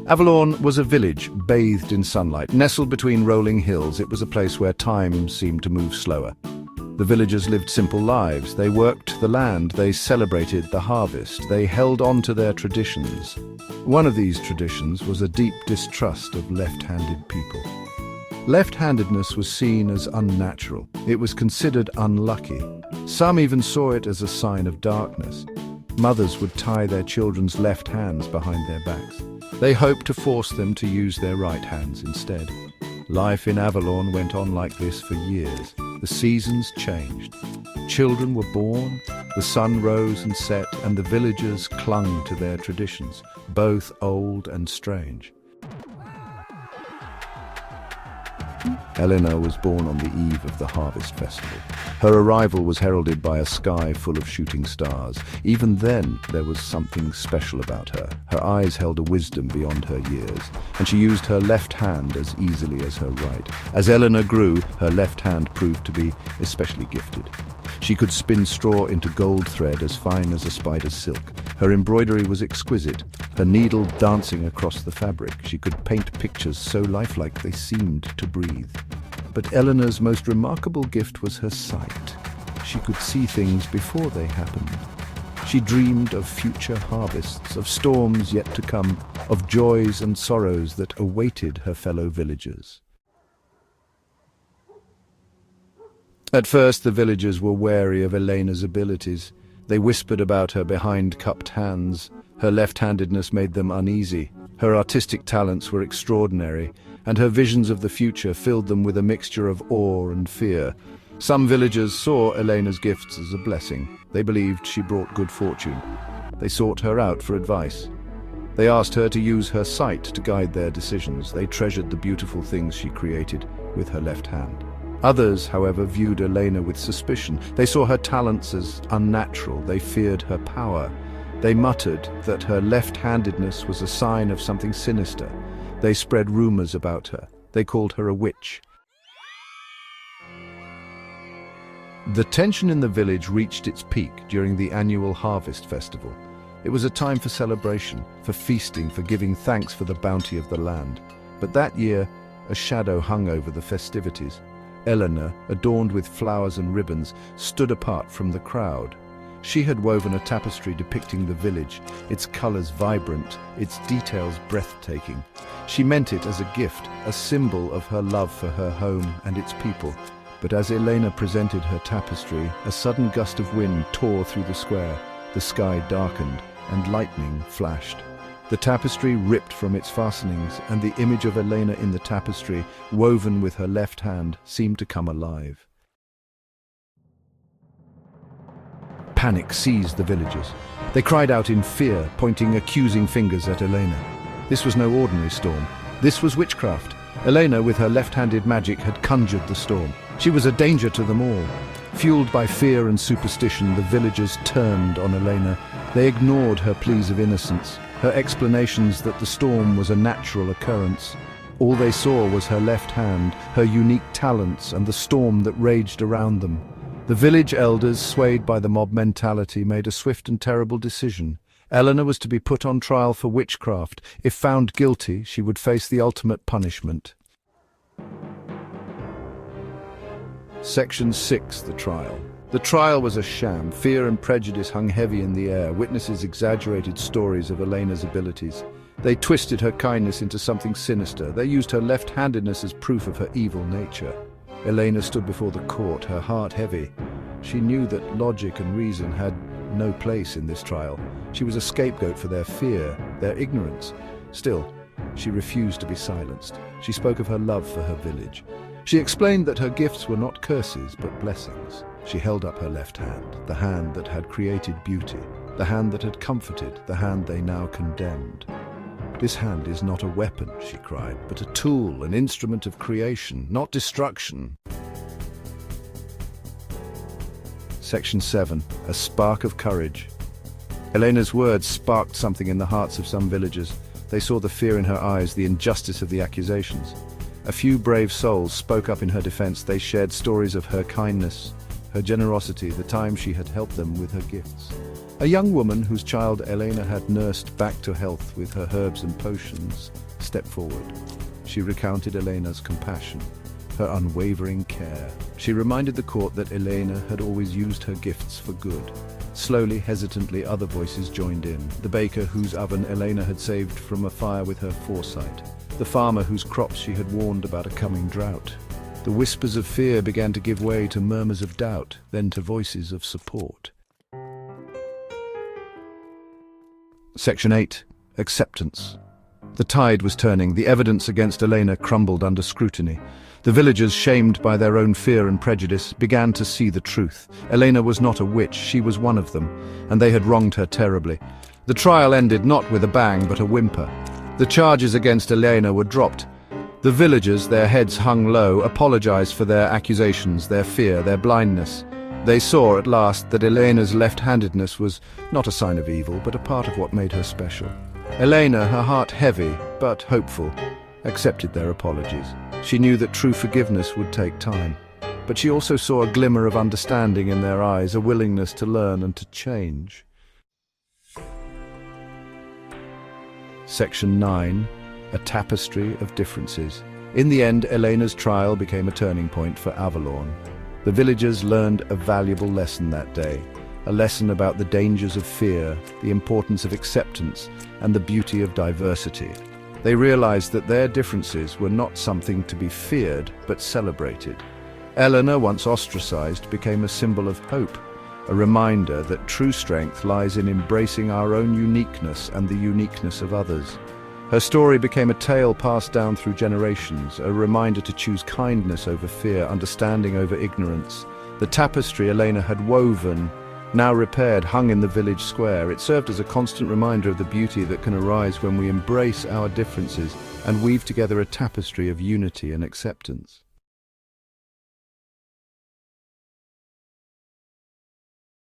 Avalon was a village bathed in sunlight. Nestled between rolling hills, it was a place where time seemed to move slower. The villagers lived simple lives. They worked the land, they celebrated the harvest, they held on to their traditions. One of these traditions was a deep distrust of left-handed people. Left-handedness was seen as unnatural. It was considered unlucky. Some even saw it as a sign of darkness. Mothers would tie their children's left hands behind their backs. They hoped to force them to use their right hands instead. Life in Avalon went on like this for years. The seasons changed. Children were born, the sun rose and set, and the villagers clung to their traditions, both old and strange. Elena was born on the eve of the harvest festival. Her arrival was heralded by a sky full of shooting stars. Even then, there was something special about her. Her eyes held a wisdom beyond her years, and she used her left hand as easily as her right. As Elena grew, her left hand proved to be especially gifted. She could spin straw into gold thread as fine as a spider's silk. Her embroidery was exquisite, her needle dancing across the fabric. She could paint pictures so lifelike they seemed to breathe. But Elena's most remarkable gift was her sight. She could see things before they happened. She dreamed of future harvests, of storms yet to come, of joys and sorrows that awaited her fellow villagers. At first, the villagers were wary of Elena's abilities. They whispered about her behind cupped hands. Her left-handedness made them uneasy. Her artistic talents were extraordinary, and her visions of the future filled them with a mixture of awe and fear. Some villagers saw Elena's gifts as a blessing. They believed she brought good fortune. They sought her out for advice. They asked her to use her sight to guide their decisions. They treasured the beautiful things she created with her left hand. Others, however, viewed Elena with suspicion. They saw her talents as unnatural. They feared her power. They muttered that her left-handedness was a sign of something sinister. They spread rumors about her. They called her a witch. The tension in the village reached its peak during the annual harvest festival. It was a time for celebration, for feasting, for giving thanks for the bounty of the land. But that year, a shadow hung over the festivities. Elena, adorned with flowers and ribbons, stood apart from the crowd. She had woven a tapestry depicting the village, its colors vibrant, its details breathtaking. She meant it as a gift, a symbol of her love for her home and its people. But as Elena presented her tapestry, a sudden gust of wind tore through the square. The sky darkened, and lightning flashed. The tapestry ripped from its fastenings, and the image of Elena in the tapestry, woven with her left hand, seemed to come alive. Panic seized the villagers. They cried out in fear, pointing accusing fingers at Elena. This was no ordinary storm. This was witchcraft. Elena, with her left-handed magic, had conjured the storm. She was a danger to them all. Fueled by fear and superstition, the villagers turned on Elena. They ignored her pleas of innocence, her explanations that the storm was a natural occurrence. All they saw was her left hand, her unique talents, and the storm that raged around them. The village elders, swayed by the mob mentality, made a swift and terrible decision. Elena was to be put on trial for witchcraft. If found guilty, she would face the ultimate punishment. Section 6, the trial. The trial was a sham. Fear and prejudice hung heavy in the air. Witnesses exaggerated stories of Elena's abilities. They twisted her kindness into something sinister. They used her left-handedness as proof of her evil nature. Elena stood before the court, her heart heavy. She knew that logic and reason had no place in this trial. She was a scapegoat for their fear, their ignorance. Still, she refused to be silenced. She spoke of her love for her village. She explained that her gifts were not curses, but blessings. She held up her left hand, the hand that had created beauty, the hand that had comforted, the hand they now condemned. "This hand is not a weapon," she cried, "but a tool, an instrument of creation, not destruction." Section 7. A spark of courage. Elena's words sparked something in the hearts of some villagers. They saw the fear in her eyes, the injustice of the accusations. A few brave souls spoke up in her defense. They shared stories of her kindness, her generosity, the time she had helped them with her gifts. A young woman whose child Elena had nursed back to health with her herbs and potions stepped forward. She recounted Elena's compassion, her unwavering care. She reminded the court that Elena had always used her gifts for good. Slowly, hesitantly, other voices joined in. The baker whose oven Elena had saved from a fire with her foresight. The farmer whose crops she had warned about a coming drought. The whispers of fear began to give way to murmurs of doubt, then to voices of support. Section 8. Acceptance. The tide was turning. The evidence against Elena crumbled under scrutiny. The villagers, shamed by their own fear and prejudice, began to see the truth. Elena was not a witch, she was one of them, and they had wronged her terribly. The trial ended not with a bang, but a whimper. The charges against Elena were dropped. The villagers, their heads hung low, apologized for their accusations, their fear, their blindness. They saw at last that Elena's left-handedness was not a sign of evil, but a part of what made her special. Elena, her heart heavy, but hopeful, accepted their apologies. She knew that true forgiveness would take time, but she also saw a glimmer of understanding in their eyes, a willingness to learn and to change. Section 9. A tapestry of differences. In the end, Elena's trial became a turning point for Avalon. The villagers learned a valuable lesson that day, a lesson about the dangers of fear, the importance of acceptance, and the beauty of diversity. They realized that their differences were not something to be feared, but celebrated. Elena, once ostracized, became a symbol of hope, a reminder that true strength lies in embracing our own uniqueness and the uniqueness of others. Her story became a tale passed down through generations, a reminder to choose kindness over fear, understanding over ignorance. The tapestry Elena had woven, now repaired, hung in the village square. It served as a constant reminder of the beauty that can arise when we embrace our differences and weave together a tapestry of unity and acceptance.